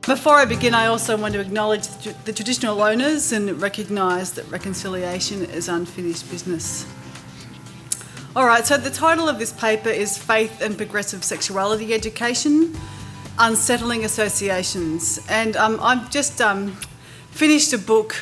Before I begin, I also want to acknowledge the traditional owners and recognise that reconciliation is unfinished business. All right, so the title of this paper is Faith and Progressive Sexuality Education, Unsettling Associations. And I've just finished a book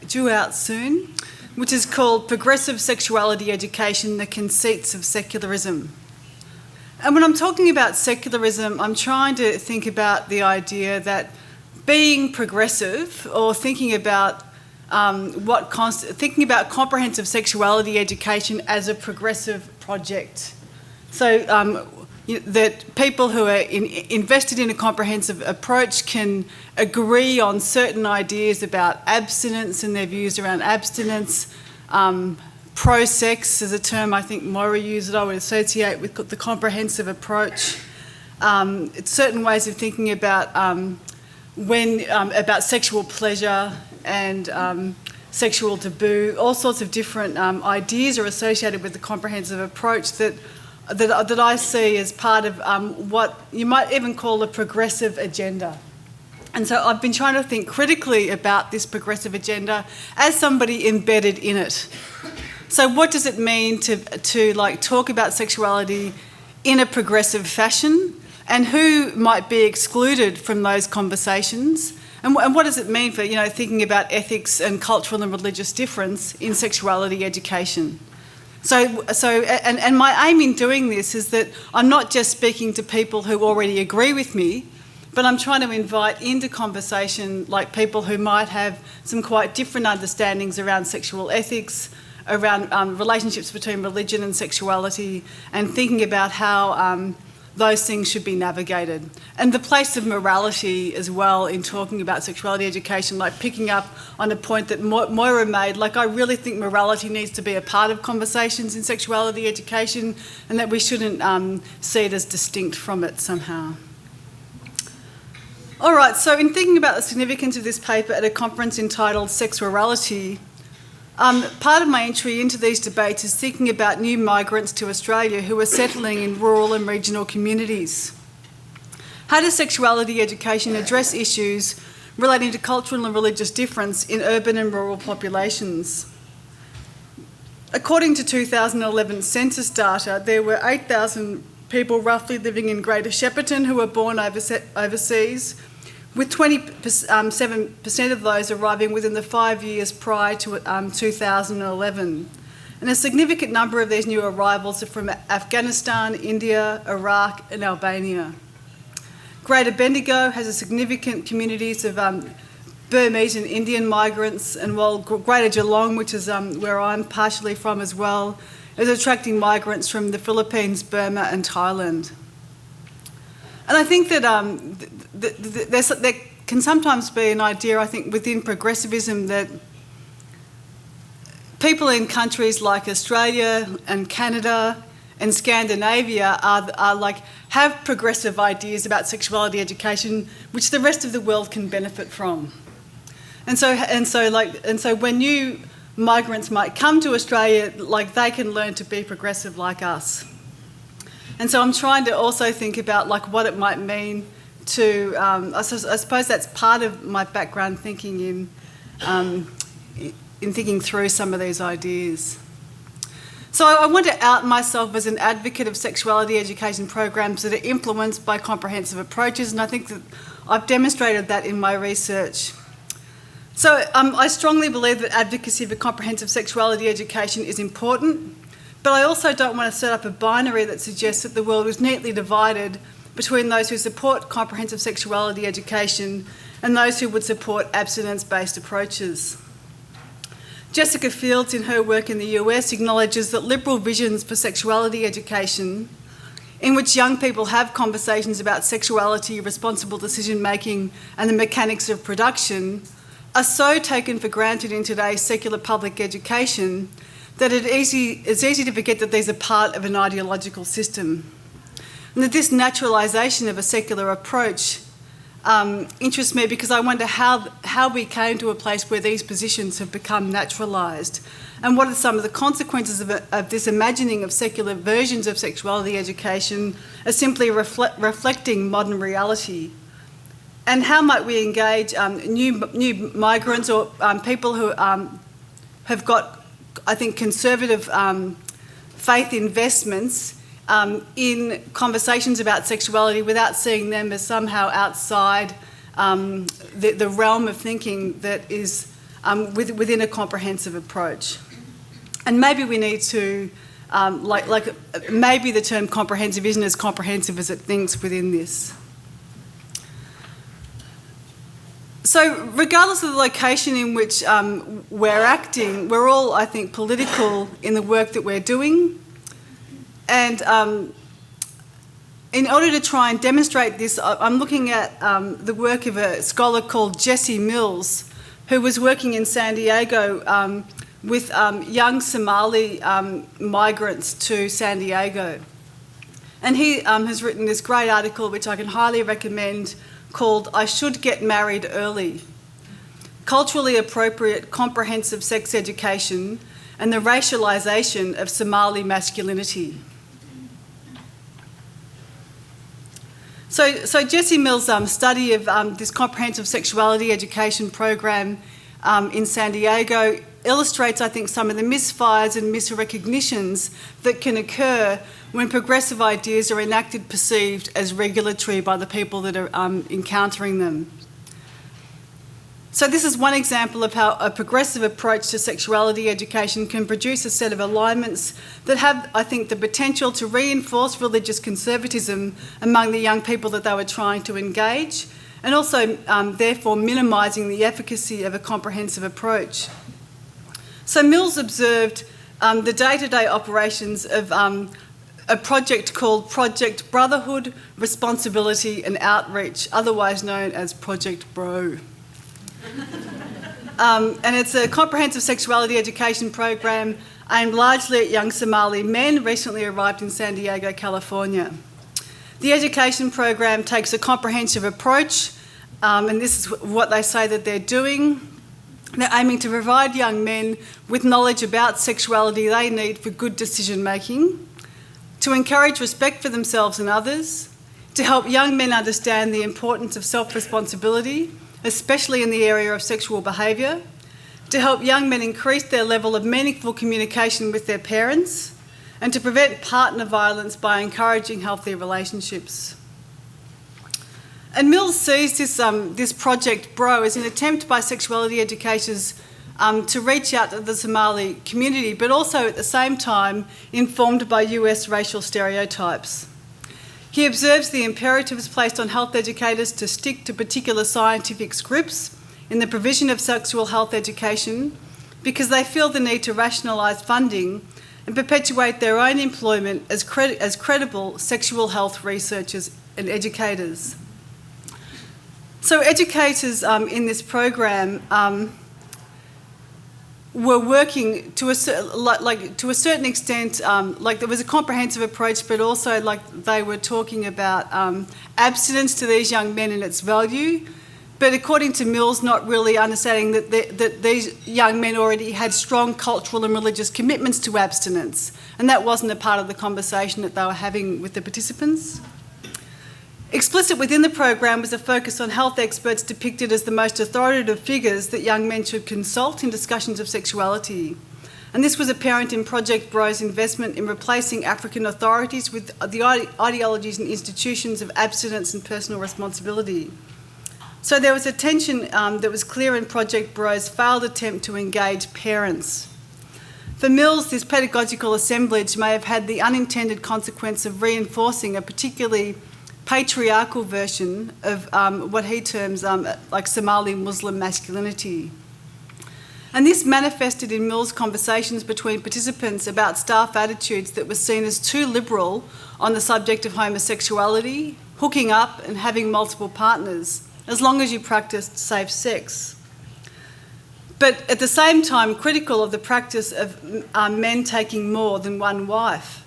due out soon, which is called Progressive Sexuality Education, The Conceits of Secularism. And when I'm talking about secularism, I'm trying to think about the idea that being progressive, or thinking about thinking about comprehensive sexuality education as a progressive project. So that people who are invested in a comprehensive approach can agree on certain ideas about abstinence and their views around abstinence. Pro-sex is a term I think Moira used that I would associate with the comprehensive approach. It's certain ways of thinking about about sexual pleasure and sexual taboo. All sorts of different ideas are associated with the comprehensive approach that I see as part of what you might even call a progressive agenda. And so I've been trying to think critically about this progressive agenda as somebody embedded in it. So what does it mean to talk about sexuality in a progressive fashion, and who might be excluded from those conversations, and what does it mean for thinking about ethics and cultural and religious difference in sexuality education? So my aim in doing this is that I'm not just speaking to people who already agree with me, but I'm trying to invite into conversation people who might have some quite different understandings around sexual ethics, around relationships between religion and sexuality, and thinking about how those things should be navigated. And the place of morality as well in talking about sexuality education, picking up on a point that Moira made, I really think morality needs to be a part of conversations in sexuality education, and that we shouldn't see it as distinct from it somehow. All right, so in thinking about the significance of this paper at a conference entitled Sexuality, part of my entry into these debates is thinking about new migrants to Australia who are settling in rural and regional communities. How does sexuality education address issues relating to cultural and religious difference in urban and rural populations? According to 2011 census data, there were 8,000 people roughly living in Greater Shepparton who were born overseas, with 27% of those arriving within the 5 years prior to 2011. And a significant number of these new arrivals are from Afghanistan, India, Iraq and Albania. Greater Bendigo has a significant communities of Burmese and Indian migrants, and while Greater Geelong, which is where I'm partially from as well, is attracting migrants from the Philippines, Burma and Thailand. And I think that there can sometimes be an idea, I think, within progressivism that people in countries like Australia and Canada and Scandinavia have progressive ideas about sexuality education, which the rest of the world can benefit from. And so when new migrants might come to Australia, they can learn to be progressive like us. And so I'm trying to also think about what it might mean to, I suppose that's part of my background thinking in thinking through some of these ideas. So I want to out myself as an advocate of sexuality education programs that are influenced by comprehensive approaches, and I think that I've demonstrated that in my research. So I strongly believe that advocacy for comprehensive sexuality education is important, but I also don't want to set up a binary that suggests that the world is neatly divided between those who support comprehensive sexuality education and those who would support abstinence-based approaches. Jessica Fields, in her work in the US, acknowledges that liberal visions for sexuality education, in which young people have conversations about sexuality, responsible decision-making and the mechanics of production, are so taken for granted in today's secular public education that it's easy to forget that these are part of an ideological system. And that this naturalisation of a secular approach interests me because I wonder how we came to a place where these positions have become naturalised, and what are some of the consequences of this imagining of secular versions of sexuality education as simply reflecting modern reality. And how might we engage new migrants or people who have got, I think, conservative faith investments in conversations about sexuality without seeing them as somehow outside the realm of thinking that is within a comprehensive approach. And maybe we need to, maybe the term comprehensive isn't as comprehensive as it thinks within this. So regardless of the location in which we're acting, we're all, I think, political in the work that we're doing. And in order to try and demonstrate this, I'm looking at the work of a scholar called Jesse Mills, who was working in San Diego with young Somali migrants to San Diego. And he has written this great article, which I can highly recommend, called "I Should Get Married Early: Culturally Appropriate Comprehensive Sex Education and the Racialisation of Somali Masculinity." So Jesse Mills' study of this comprehensive sexuality education program in San Diego illustrates, I think, some of the misfires and misrecognitions that can occur when progressive ideas are enacted, perceived as regulatory by the people that are encountering them. So this is one example of how a progressive approach to sexuality education can produce a set of alignments that have, I think, the potential to reinforce religious conservatism among the young people that they were trying to engage, and also therefore minimising the efficacy of a comprehensive approach. So Mills observed the day-to-day operations of a project called Project Brotherhood, Responsibility and Outreach, otherwise known as Project BRO. And it's a comprehensive sexuality education program aimed largely at young Somali men recently arrived in San Diego, California. The education program takes a comprehensive approach, and this is what they say that they're doing. They're aiming to provide young men with knowledge about sexuality they need for good decision making, to encourage respect for themselves and others, to help young men understand the importance of self-responsibility, especially in the area of sexual behaviour, to help young men increase their level of meaningful communication with their parents, and to prevent partner violence by encouraging healthy relationships. And Mills sees this Project BRO as an attempt by sexuality educators to reach out to the Somali community, but also at the same time informed by US racial stereotypes. He observes the imperatives placed on health educators to stick to particular scientific scripts in the provision of sexual health education because they feel the need to rationalise funding and perpetuate their own employment as credible sexual health researchers and educators. So educators in this program were working to a certain extent, there was a comprehensive approach, but also they were talking about abstinence to these young men and its value. But according to Mills, not really understanding that these young men already had strong cultural and religious commitments to abstinence, and that wasn't a part of the conversation that they were having with the participants. Explicit within the program was a focus on health experts depicted as the most authoritative figures that young men should consult in discussions of sexuality. And this was apparent in Project BRO's investment in replacing African authorities with the ideologies and institutions of abstinence and personal responsibility. So there was a tension that was clear in Project BRO's failed attempt to engage parents. For Mills, this pedagogical assemblage may have had the unintended consequence of reinforcing a particularly patriarchal version of what he terms Somali Muslim masculinity. And this manifested in Mills' conversations between participants about staff attitudes that were seen as too liberal on the subject of homosexuality, hooking up and having multiple partners, as long as you practiced safe sex. But at the same time critical of the practice of men taking more than one wife.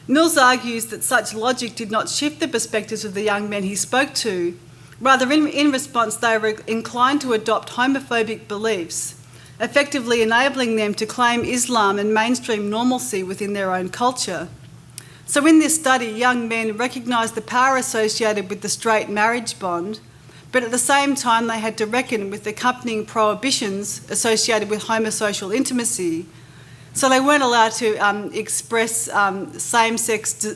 Mills argues that such logic did not shift the perspectives of the young men he spoke to. Rather, in response, they were inclined to adopt homophobic beliefs, effectively enabling them to claim Islam and mainstream normalcy within their own culture. So in this study, young men recognised the power associated with the straight marriage bond but at the same time they had to reckon with accompanying prohibitions associated with homosocial intimacy. So they weren't allowed to express same-sex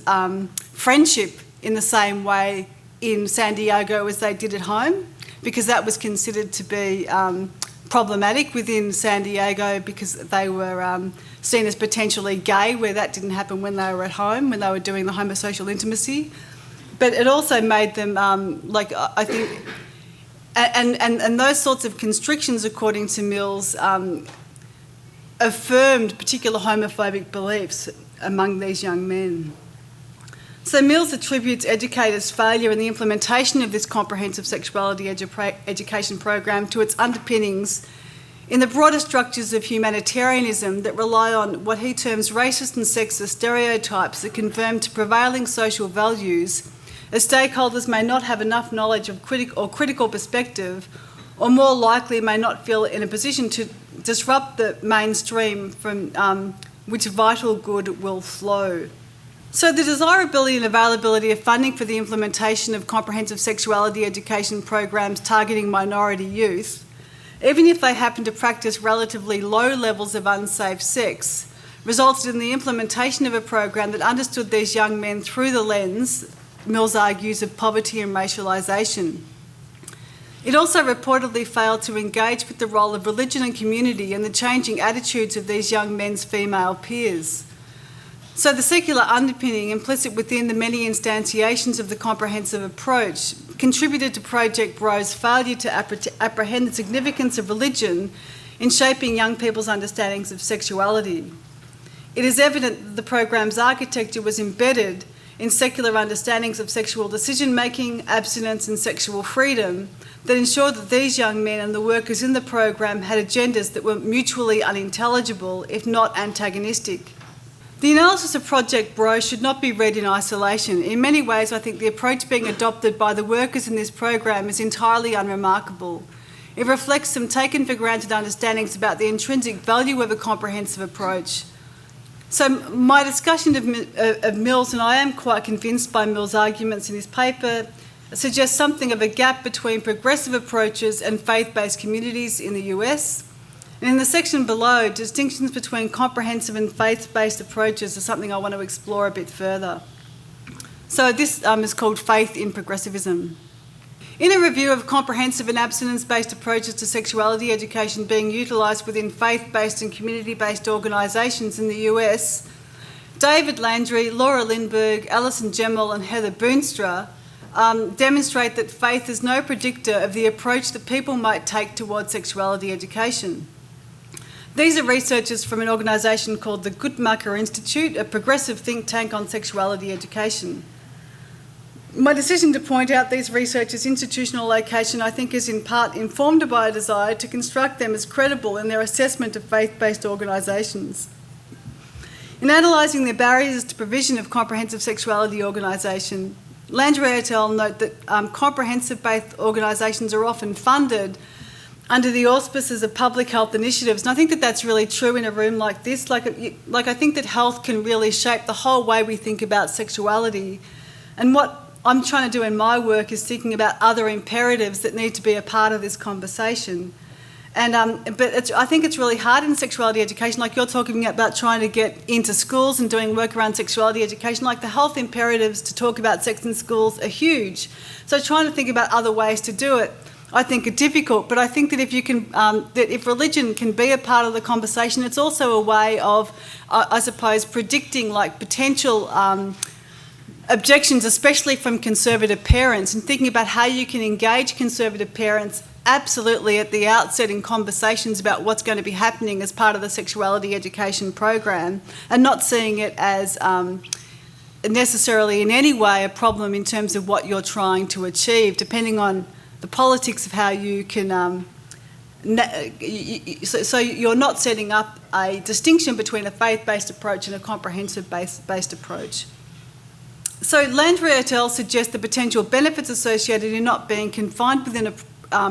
friendship in the same way in San Diego as they did at home, because that was considered to be problematic within San Diego because they were seen as potentially gay, where that didn't happen when they were at home, when they were doing the homosocial intimacy. But it also made them, I think, and those sorts of constrictions, according to Mills, affirmed particular homophobic beliefs among these young men. So Mills attributes educators' failure in the implementation of this comprehensive sexuality education program to its underpinnings in the broader structures of humanitarianism that rely on what he terms racist and sexist stereotypes that conform to prevailing social values, as stakeholders may not have enough knowledge of critical perspective, or more likely may not feel in a position to disrupt the mainstream from which vital good will flow. So the desirability and availability of funding for the implementation of comprehensive sexuality education programs targeting minority youth, even if they happen to practice relatively low levels of unsafe sex, resulted in the implementation of a program that understood these young men through the lens, Mills argues, of poverty and racialisation. It also reportedly failed to engage with the role of religion and community and the changing attitudes of these young men's female peers. So the secular underpinning implicit within the many instantiations of the comprehensive approach contributed to Project BRO's failure to apprehend the significance of religion in shaping young people's understandings of sexuality. It is evident that the program's architecture was embedded in secular understandings of sexual decision-making, abstinence and sexual freedom that ensured that these young men and the workers in the program had agendas that were mutually unintelligible, if not antagonistic. The analysis of Project BRO should not be read in isolation. In many ways, I think the approach being adopted by the workers in this program is entirely unremarkable. It reflects some taken for granted understandings about the intrinsic value of a comprehensive approach. So my discussion of Mills, and I am quite convinced by Mills' arguments in his paper, suggests something of a gap between progressive approaches and faith-based communities in the US. And in the section below, distinctions between comprehensive and faith-based approaches are something I want to explore a bit further. So this is called Faith in Progressivism. In a review of comprehensive and abstinence-based approaches to sexuality education being utilised within faith-based and community-based organisations in the US, David Landry, Laura Lindberg, Alison Gemmell and Heather Boonstra demonstrate that faith is no predictor of the approach that people might take towards sexuality education. These are researchers from an organisation called the Guttmacher Institute, a progressive think tank on sexuality education. My decision to point out these researchers' institutional location, I think, is in part informed by a desire to construct them as credible in their assessment of faith-based organisations. In analysing the barriers to provision of comprehensive sexuality organisation, Landry et al. Note that comprehensive faith organisations are often funded under the auspices of public health initiatives. And I think that that's really true in a room like this. Like I think that health can really shape the whole way we think about sexuality. And what I'm trying to do in my work is thinking about other imperatives that need to be a part of this conversation. And I think it's really hard in sexuality education, like you're talking about trying to get into schools and doing work around sexuality education, like the health imperatives to talk about sex in schools are huge. So trying to think about other ways to do it, I think, are difficult. But I think that if you can, that if religion can be a part of the conversation, it's also a way of, I suppose, predicting like potential objections, especially from conservative parents, and thinking about how you can engage conservative parents absolutely at the outset in conversations about what's going to be happening as part of the sexuality education program, and not seeing it as necessarily in any way a problem in terms of what you're trying to achieve, depending on the politics of how you can... So you're not setting up a distinction between a faith-based approach and a comprehensive-based approach. So Landry et al. Suggest the potential benefits associated in not being confined within a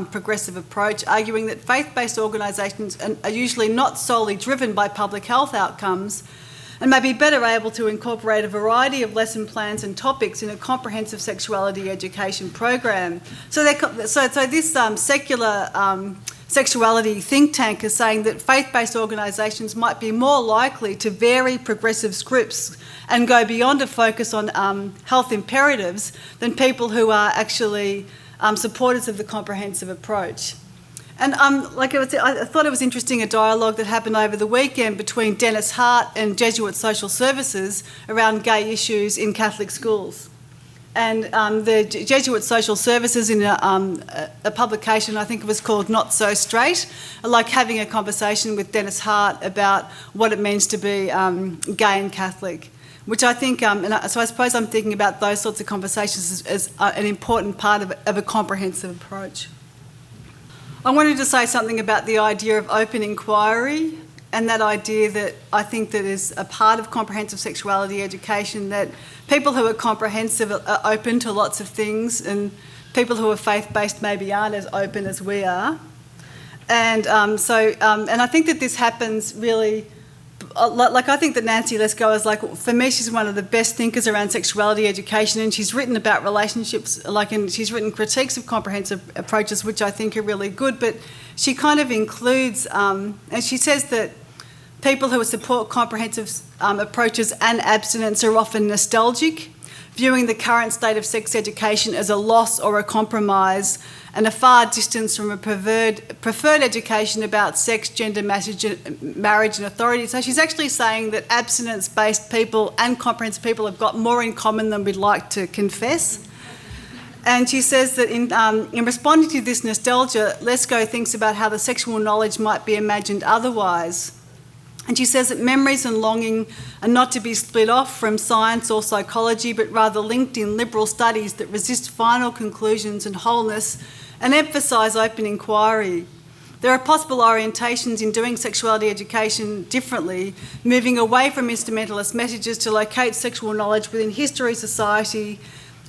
progressive approach, arguing that faith-based organisations are usually not solely driven by public health outcomes, and may be better able to incorporate a variety of lesson plans and topics in a comprehensive sexuality education program. So this secular sexuality think tank is saying that faith-based organisations might be more likely to vary progressive scripts and go beyond a focus on health imperatives than people who are actually supporters of the comprehensive approach. And I thought it was interesting, a dialogue that happened over the weekend between Dennis Hart and Jesuit Social Services around gay issues in Catholic schools. And the Jesuit Social Services, in a publication, I think it was called Not So Straight, are like having a conversation with Dennis Hart about what it means to be gay and Catholic, which I think, so I suppose I'm thinking about those sorts of conversations as an important part of a comprehensive approach. I wanted to say something about the idea of open inquiry, and that idea that I think that is a part of comprehensive sexuality education, that people who are comprehensive are open to lots of things, and people who are faith-based maybe aren't as open as we are. And and I think that this happens really, I think that Nancy Lesko is for me, she's one of the best thinkers around sexuality education, and she's written about relationships, and she's written critiques of comprehensive approaches, which I think are really good, but she kind of includes, and she says that people who support comprehensive approaches and abstinence are often nostalgic, viewing the current state of sex education as a loss or a compromise, and a far distance from a preferred education about sex, gender, marriage and authority. So she's actually saying that abstinence-based people and comprehensive people have got more in common than we'd like to confess. And she says that in responding to this nostalgia, Lesko thinks about how the sexual knowledge might be imagined otherwise. And she says that memories and longing are not to be split off from science or psychology, but rather linked in liberal studies that resist final conclusions and wholeness and emphasise open inquiry. There are possible orientations in doing sexuality education differently, moving away from instrumentalist messages to locate sexual knowledge within history, society,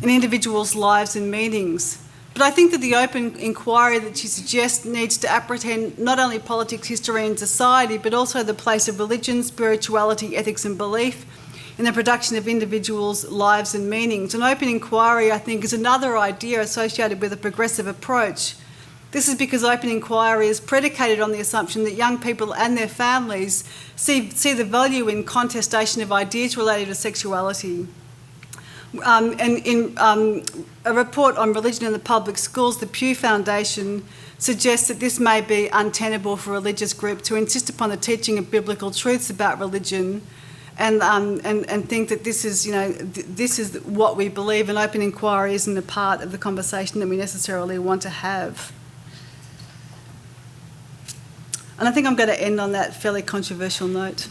and individuals' lives and meanings. But I think that the open inquiry that she suggests needs to apprehend not only politics, history and society, but also the place of religion, spirituality, ethics and belief in the production of individuals' lives and meanings. An open inquiry, I think, is another idea associated with a progressive approach. This is because open inquiry is predicated on the assumption that young people and their families see the value in contestation of ideas related to sexuality. And in a report on religion in the public schools, the Pew Foundation suggests that this may be untenable for a religious group to insist upon the teaching of biblical truths about religion, and think that this is, this is what we believe, and open inquiry isn't a part of the conversation that we necessarily want to have. And I think I'm going to end on that fairly controversial note.